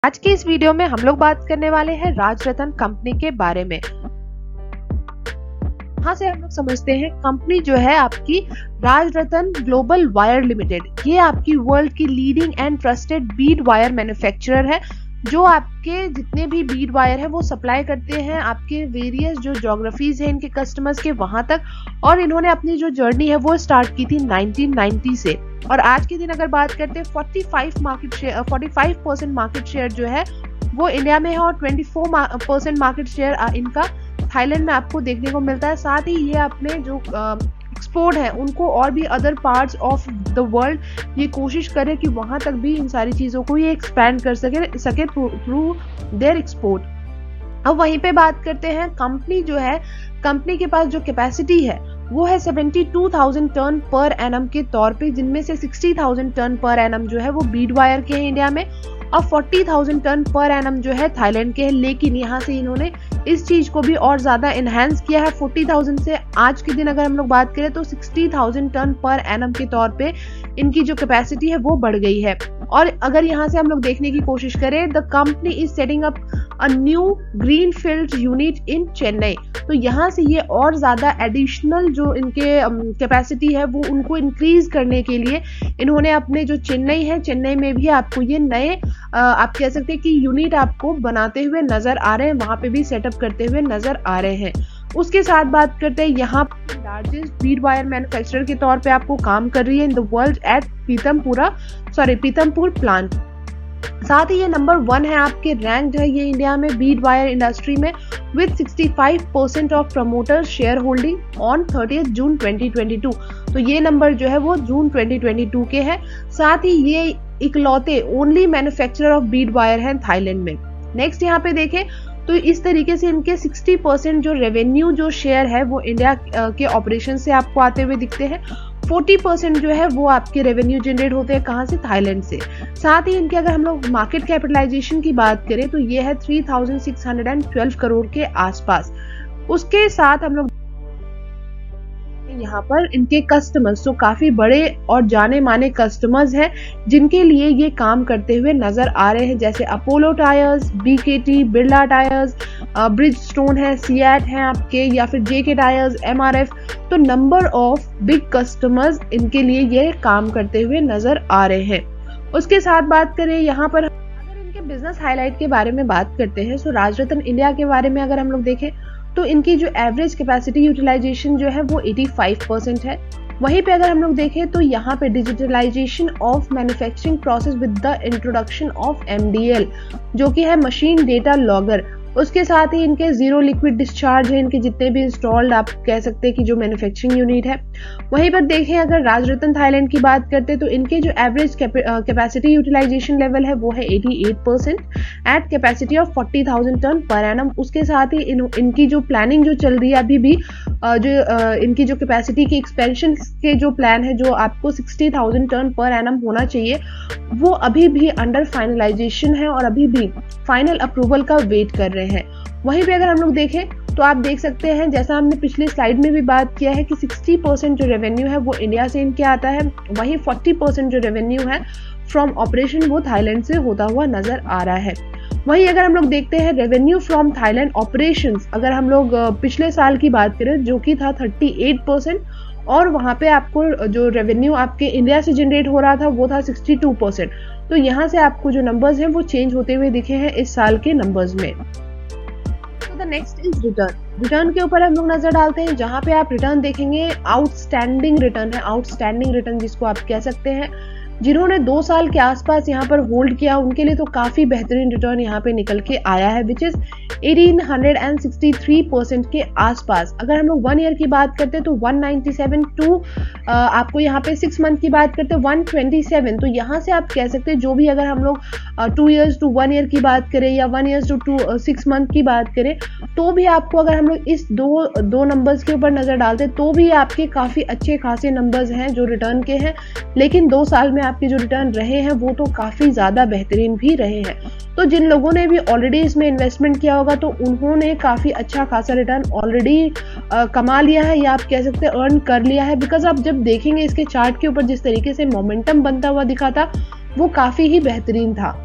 आज की इस वीडियो में हम लोग बात करने वाले हैं राजरतन कंपनी के बारे में। यहाँ से हम लोग समझते हैं कंपनी जो है आपकी राजरतन ग्लोबल वायर लिमिटेड, ये आपकी वर्ल्ड की leading and trusted Beed wire manufacturer है, जो आपके जितने भी बीड वायर है वो सप्लाई करते हैं आपके वेरियस जो ज्योग्राफीज है इनके कस्टमर्स के वहां तक। और इन्होंने अपनी जो जर्नी है वो स्टार्ट की थी 1990 से, और आज के दिन अगर बात करते हैं 45% मार्केट शेयर जो है वो इंडिया में है, और 24% मार्केट शेयर इनका थाईलैंड में आपको देखने को मिलता है। साथ ही ये अपने जो एक्सपोर्ट है उनको और भी other parts of the world ये कोशिश करे कि वहां तक भी इन सारी चीजों को ये एक्सपैंड कर सके थ्रू देयर एक्सपोर्ट। अब वहीं पे बात करते हैं कंपनी जो है, कंपनी के पास जो कैपेसिटी है वो है 72,000 टन पर एनम के तौर पे, जिनमें से 60,000 टन पर एनम जो है वो बीड वायर के हैं इंडिया में, और 40,000 टन पर एनम जो है थाईलैंड के हैं। लेकिन यहाँ से इन्होंने इस चीज को भी और ज्यादा इनहेंस किया है। 40,000 से आज के दिन अगर हम लोग बात करें तो 60,000 टन पर एनम के तौर पे इनकी जो कैपेसिटी है वो बढ़ गई है। और अगर यहाँ से हम लोग देखने की कोशिश करें, the company is setting up a new green field unit in Chennai, तो यहाँ से ये और ज्यादा एडिशनल जो इनके कैपेसिटी है वो उनको इंक्रीज करने के लिए इन्होंने अपने जो चेन्नई है, चेन्नई में भी आपको ये नए आप कह सकते हैं कि यूनिट आपको बनाते हुए नजर आ रहे हैं, वहां पे भी सेटअप करते हुए नजर आ रहे हैं। उसके साथ बात करते हैं, यहाँ लार्जेस्ट बीड वायर मैन्युफैक्चरर के तौर पे आपको काम कर रही है in the world at Pithampur plant. साथ ही ये नंबर 1 है आपके रैंक्ड है ये इंडिया में बीड वायर इंडस्ट्री में, with 65% of promoter share holding on 30 जून 2022। तो ये नंबर जो है वो जून 2022 के है। साथ ही ये इकलौते only manufacturer of Beed wire हैं थाईलैंड में। नेक्स्ट यहाँ पे देखें तो इस तरीके से इनके 60% जो रेवेन्यू जो शेयर है वो इंडिया के ऑपरेशन से आपको आते हुए दिखते हैं। 40% जो है वो आपके रेवेन्यू जनरेट होते हैं कहाँ से, थाईलैंड से। साथ ही इनके अगर हम लोग मार्केट कैपिटलाइजेशन की बात करें तो ये है 3,612 करोड़ के आसपास। उसके साथ हम लोग यहाँ पर इनके कस्टमर्स जो काफी बड़े और जाने माने कस्टमर्स हैं जिनके लिए ये काम करते हुए नजर आ रहे हैं, जैसे Apollo tyres, BKT, Birla tyres, Bridgestone है, सियाट है आपके, या फिर जेके टायर्स, एमआरएफ। तो नंबर ऑफ बिग कस्टमर्स इनके लिए ये काम करते हुए नजर आ रहे हैं। उसके साथ बात करें यहाँ पर अगर इनके बिजनेस हाईलाइट के बारे में बात करते हैं, तो राजरतन इंडिया के बारे में अगर हम लोग देखें तो इनकी जो एवरेज कैपेसिटी यूटिलाइजेशन जो है वो 85% है। वहीं पे अगर हम लोग देखें तो यहाँ पे digitalisation of manufacturing process with the introduction of MDL जो कि है मशीन डेटा लॉगर। उसके साथ ही इनके जीरो लिक्विड डिस्चार्ज है, इनके जितने भी इंस्टॉल्ड आप कह सकते हैं कि जो मैन्युफैक्चरिंग यूनिट है। वहीं पर देखें अगर राजरतन थाईलैंड की बात करते हैं तो इनके जो एवरेज कैपेसिटी यूटिलाइजेशन लेवल है वो है 88% at capacity of 40,000 ton per annum. उसके साथ ही इनकी जो प्लानिंग जो चल रही है अभी भी इनकी जो कैपेसिटी की एक्सपेंशन के जो प्लान है जो आपको 60,000 टन पर एनम होना चाहिए वो अभी भी अंडर फाइनलाइजेशन है और अभी भी फाइनल अप्रूवल का वेट कर रहे हैं। वहीं पे अगर हम लोग देखें तो आप देख सकते हैं, जैसा हमने पिछले स्लाइड में भी बात किया है कि 60% जो रेवेन्यू है वो इंडिया से इनके आता है, वहीं 40% जो रेवेन्यू है फ्रॉम ऑपरेशन वो थाईलैंड से होता हुआ नजर आ रहा है। वहीं अगर हम लोग देखते हैं रेवेन्यू फ्रॉम थाईलैंड ऑपरेशंस, अगर हम लोग पिछले साल की बात करें जो कि था 38%, और वहां पे आपको जो रेवेन्यू आपके इंडिया से जनरेट हो रहा था वो था 62%। तो यहाँ से आपको जो नंबर्स हैं वो चेंज होते हुए दिखे हैं इस साल के नंबर्स में। तो द नेक्स्ट इज रिटर्न के ऊपर हम लोग नजर डालते हैं, जहां पे आप रिटर्न देखेंगे आउटस्टैंडिंग रिटर्न है, आउटस्टैंडिंग रिटर्न जिसको आप कह सकते हैं। जिन्होंने 2 साल के आसपास यहाँ पर होल्ड किया उनके लिए तो काफी बेहतरीन रिटर्न यहाँ पे निकल के आया है, विच इज 1863% के आसपास। अगर हम लोग 1 ईयर की बात करते हैं तो 197 टू आपको यहाँ पे 6 मंथ की बात करते हैं 127। तो यहाँ से आप कह सकते हैं जो भी अगर हम लोग 2 ईयर्स टू 1 ईयर की बात करें या 1 ईयर्स टू 6 मंथ की बात करें तो भी आपको अगर हम लोग इस दो नंबर्स के ऊपर नजर डालते तो भी आपके काफी अच्छे खासे नंबर्स हैं जो रिटर्न के हैं। लेकिन 2 साल में आपके जो रिटर्न रहे हैं वो तो काफी ज्यादा बेहतरीन भी रहे हैं। तो जिन लोगों ने भी ऑलरेडी इसमें इन्वेस्टमेंट किया होगा तो उन्होंने काफी अच्छा खासा रिटर्न ऑलरेडी कमा लिया है या आप कह सकते हैं अर्न कर लिया है। बिकॉज आप जब देखेंगे इसके चार्ट के ऊपर जिस तरीके से मोमेंटम बनता हुआ दिखा था वो काफी ही बेहतरीन था।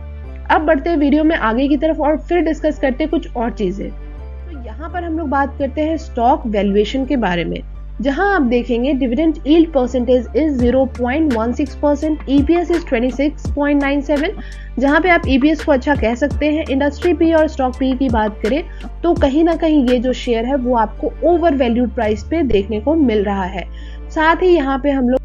अब बढ़ते हैं वीडियो में आगे की तरफ और फिर डिस्कस करते हैं कुछ और चीजें। तो यहाँ पर हम लोग बात करते हैं स्टॉक वैल्यूएशन के बारे में, जहां आप देखेंगे dividend yield percentage is 0.16%, EPS is 26.97, जहां पे आप ईपीएस को अच्छा कह सकते हैं। इंडस्ट्री पी और स्टॉक पी की बात करें तो कहीं ना कहीं ये जो शेयर है वो आपको ओवर वैल्यूड प्राइस पे देखने को मिल रहा है। साथ ही यहाँ पे हम लोग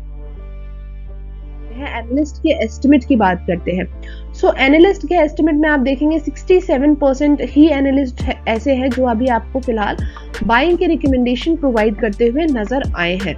एनालिस्ट के एस्टिमेट की बात करते हैं। सो एनालिस्ट के एस्टिमेट में आप देखेंगे 67% ही एनालिस्ट ऐसे हैं जो अभी आपको फिलहाल बाइंग के रिकमेंडेशन प्रोवाइड करते हुए नजर आए हैं।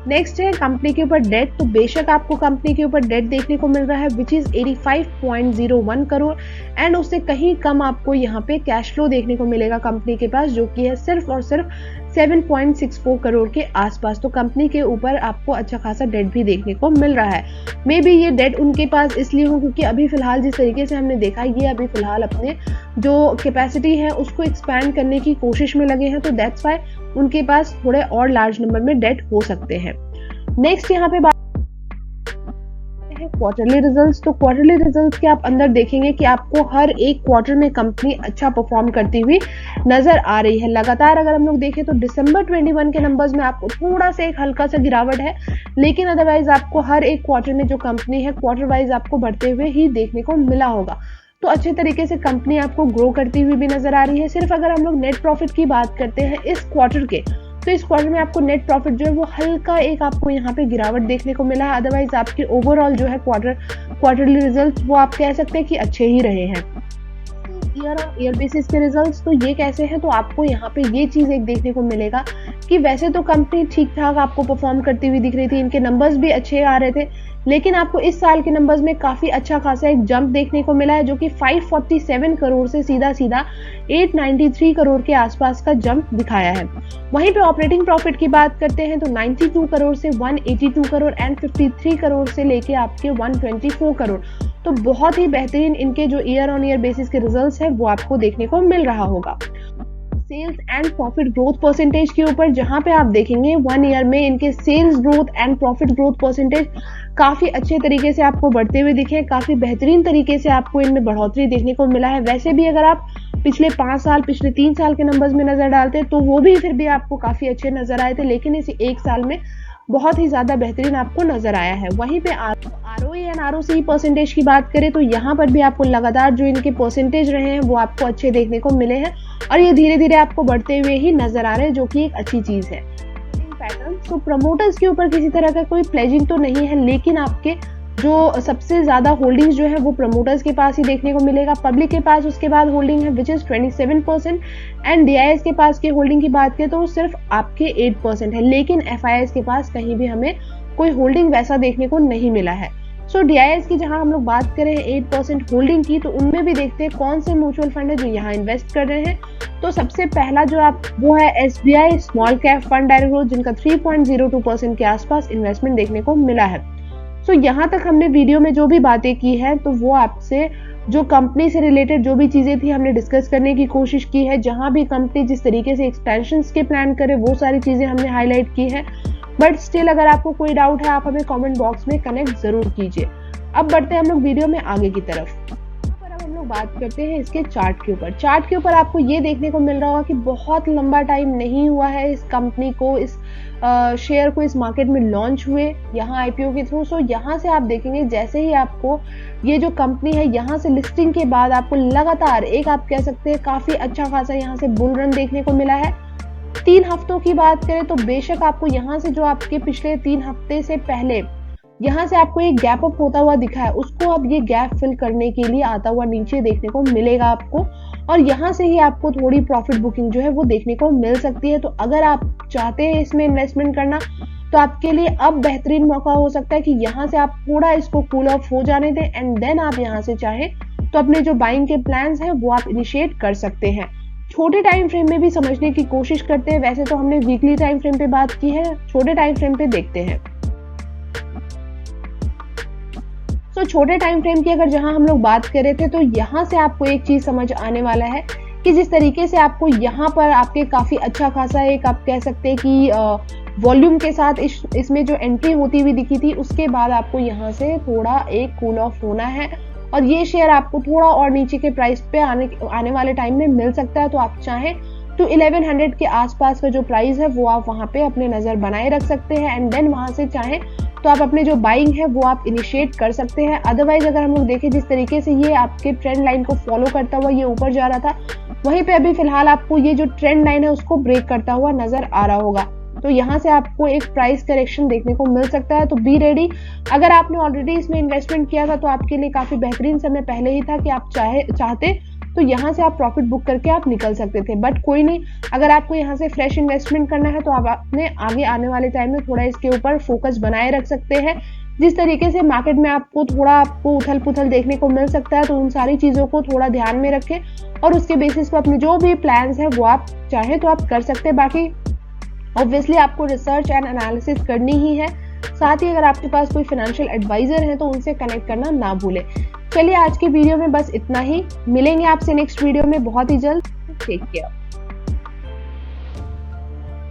नेक्स्ट है कंपनी के ऊपर डेट। तो बेशक आपको कंपनी के ऊपर डेट देखने को मिल रहा है विच इज 85.01 करोड़ एंड उससे कहीं कम आपको यहाँ पे कैश फ्लो देखने को मिलेगा कंपनी के पास, जो कि है सिर्फ और सिर्फ 7.64 करोड़ के आसपास। तो कंपनी के ऊपर आपको अच्छा खासा डेट भी देखने को मिल रहा है। मे बी ये डेट उनके पास इसलिए हो क्योंकि अभी फिलहाल जिस तरीके से हमने देखा ये अभी फिलहाल अपने जो कैपेसिटी है उसको एक्सपैंड करने की कोशिश में लगे हैं, तो दैट्स वाई उनके पास थोड़े और लार्ज नंबर में डेट हो सकते हैं। नेक्स्ट यहाँ पे बात है क्वार्टरली रिजल्ट्स। तो क्वार्टरली रिजल्ट्स के आप अंदर देखेंगे कि आपको हर एक क्वार्टर में कंपनी अच्छा परफॉर्म करती हुई नजर आ रही है। लगातार अगर हम लोग देखें तो दिसंबर 21 के नंबर्स में आपको थोड़ा सा एक हल्का सा गिरावट है, लेकिन अदरवाइज आपको हर एक क्वार्टर में जो कंपनी है क्वार्टर वाइज आपको बढ़ते हुए ही देखने को मिला होगा। तो अच्छे तरीके से कंपनी आपको ग्रो करती हुई भी नजर आ रही है। सिर्फ अगर हम लोग नेट प्रॉफिट की बात करते हैं इस क्वार्टर के, तो इस क्वार्टर में आपको नेट प्रॉफिट जो है वो हल्का एक आपको यहाँ पे गिरावट देखने को मिला है। अदरवाइज आपके ओवरऑल जो है क्वार्टरली रिजल्ट्स वो आप कह सकते हैं कि अच्छे ही रहे हैं। ईयर ऑन ईयर बेसिस के रिजल्ट्स तो ये कैसे हैं, तो आपको यहाँ पे ये चीज एक देखने को मिलेगा कि वैसे तो कंपनी ठीक ठाक आपको परफॉर्म करती हुई दिख रही थी, इनके नंबर्स भी अच्छे आ रहे थे, लेकिन आपको इस साल के नंबर्स में काफी अच्छा खासा एक जंप देखने को मिला है, जो कि 547 करोड़ से सीधा 893 करोड़ के आसपास का जंप दिखाया है। वहीं पे ऑपरेटिंग प्रॉफिट की बात करते हैं तो 92 करोड़ से 182 करोड़ एंड 53 करोड़ से लेके आपके 124 करोड़। तो बहुत ही बेहतरीन इनके जो ईयर ऑन ईयर बेसिस के रिजल्ट्स हैं वो आपको देखने को मिल रहा होगा। Sales and profit growth percentage के ऊपर जहां पे आप देखेंगे 1 ईयर में इनके sales growth and profit growth percentage काफी अच्छे तरीके से आपको बढ़ते हुए दिखे, काफी बेहतरीन तरीके से आपको इनमें बढ़ोतरी देखने को मिला है। वैसे भी अगर आप पिछले 5 साल पिछले 3 साल के नंबर्स में नजर डालते तो वो भी फिर भी आपको काफी अच्छे नजर आए थे, लेकिन इस एक साल में बहुत ही ज्यादा बेहतरीन आपको नजर आया है। वहीं पे आरओई एंड आरओसी परसेंटेज की बात करें तो यहाँ पर भी आपको लगातार जो इनके परसेंटेज रहे हैं वो आपको अच्छे देखने को मिले हैं और ये धीरे धीरे आपको बढ़ते हुए ही नजर आ रहे हैं, जो कि एक अच्छी चीज है। पैटर्न तो प्रमोटर्स के ऊपर किसी तरह का कोई प्लेजिंग तो नहीं है, लेकिन आपके जो सबसे ज्यादा होल्डिंग्स जो है वो प्रमोटर्स के पास ही देखने को मिलेगा। पब्लिक के पास उसके बाद होल्डिंग है विच इज 27% एंड डीआईएस के पास की होल्डिंग की बात करें तो सिर्फ आपके 8% है, लेकिन एफआईआईएस के पास कहीं भी हमें कोई होल्डिंग वैसा देखने को नहीं मिला है। सो डीआईएस की जहां हम लोग बात करें 8% होल्डिंग की, तो उनमें भी देखते हैं कौन से म्यूचुअल फंड है जो यहाँ इन्वेस्ट कर रहे हैं। तो सबसे पहला जो आप वो है SBI small cap fund direct growth, जिनका 3.02% के आसपास इन्वेस्टमेंट देखने को मिला है। सो यहाँ तक हमने वीडियो में जो भी बातें की है तो वो आपसे जो कंपनी से रिलेटेड जो भी चीजें थी हमने डिस्कस करने की कोशिश की है। जहां भी कंपनी जिस तरीके से एक्सपेंशन के प्लान करे वो सारी चीजें हमने हाईलाइट की है, बट स्टिल अगर आपको कोई डाउट है आप हमें कमेंट बॉक्स में कनेक्ट जरूर कीजिए। अब बढ़ते हैं हम लोग वीडियो में आगे की तरफ। हम लोग बात करते हैं इसके चार्ट के ऊपर। चार्ट के ऊपर आपको ये देखने को मिल रहा होगा कि बहुत लंबा टाइम नहीं हुआ है इस कंपनी को, इस शेयर को इस मार्केट में लॉन्च हुए यहाँ आईपीओ के थ्रू। सो यहाँ से आप देखेंगे जैसे ही आपको ये जो कंपनी है यहाँ से लिस्टिंग के बाद आपको लगातार एक आप कह सकते हैं काफी अच्छा खासा यहाँ से बुल रन देखने को मिला है। 3 हफ्तों की बात करें तो बेशक आपको यहाँ से जो आपके पिछले 3 हफ्ते से पहले यहाँ से आपको एक गैप अप होता हुआ दिखा है, उसको अब ये गैप फिल करने के लिए आता हुआ नीचे देखने को मिलेगा आपको, और यहाँ से ही आपको थोड़ी प्रॉफिट बुकिंग जो है वो देखने को मिल सकती है। तो अगर आप चाहते हैं इसमें इन्वेस्टमेंट करना तो आपके लिए अब बेहतरीन मौका हो सकता है कि यहाँ से आप थोड़ा इसको कूल ऑफ हो जाने दें एंड देन आप यहाँ से चाहे तो अपने जो बाइंग के प्लान्स हैं वो आप इनिशिएट कर सकते हैं। छोटे टाइम फ्रेम में भी समझने की कोशिश करते हैं। वैसे तो हमने वीकली टाइम फ्रेम पे बात की है, छोटे टाइम फ्रेम पे देखते हैं। तो छोटे टाइम फ्रेम की अगर जहां हम लोग बात कर रहे थे तो यहाँ से आपको एक चीज समझ आने वाला है कि जिस तरीके से आपको यहाँ पर आपके काफी अच्छा खासा एक आप कह सकते हैं कि वॉल्यूम के साथ इसमें जो एंट्री होती हुई दिखी थी, उसके बाद आपको यहाँ से थोड़ा एक कूल ऑफ होना है और ये शेयर आपको थोड़ा और नीचे के प्राइस पे आने वाले टाइम में मिल सकता है। तो आप चाहें तो 1100 के आसपास का जो प्राइस है वो आप वहां पे अपने नजर बनाए रख सकते हैं, एंड देन वहां से चाहें तो आप अपने जो बाइंग है वो आप इनिशिएट कर सकते हैं। अदरवाइज अगर हम लोग देखें जिस तरीके से ये आपके ट्रेंड लाइन को फॉलो करता हुआ ये ऊपर जा रहा था, वहीं पे अभी फिलहाल आपको ये जो ट्रेंड लाइन है उसको ब्रेक करता हुआ नजर आ रहा होगा। तो यहाँ से आपको एक प्राइस करेक्शन देखने को मिल सकता है। तो बी रेडी। अगर आपने ऑलरेडी इसमें इन्वेस्टमेंट किया था तो आपके लिए काफी बेहतरीन समय पहले ही था कि आप चाहते तो यहाँ से आप प्रॉफिट बुक करके आप निकल सकते थे। बट कोई नहीं, अगर आपको यहाँ से फ्रेश इन्वेस्टमेंट करना है तो आप अपने आगे आने वाले टाइम में थोड़ा इसके ऊपर फोकस बनाए रख सकते हैं। जिस तरीके से मार्केट में आपको उथल पुथल देखने को मिल सकता है, तो उन सारी चीजों को थोड़ा ध्यान में रखें और उसके बेसिस पर अपने जो भी प्लान्स है वो आप चाहे तो आप कर सकते हैं। बाकी ऑब्वियसली आपको रिसर्च एंड एनालिसिस करनी ही है। साथ ही अगर आपके पास कोई फाइनेंशियल एडवाइजर है तो उनसे कनेक्ट करना ना भूलें। चलिए आज की वीडियो में बस इतना ही, मिलेंगे आपसे नेक्स्ट वीडियो में बहुत ही जल्द। Take care.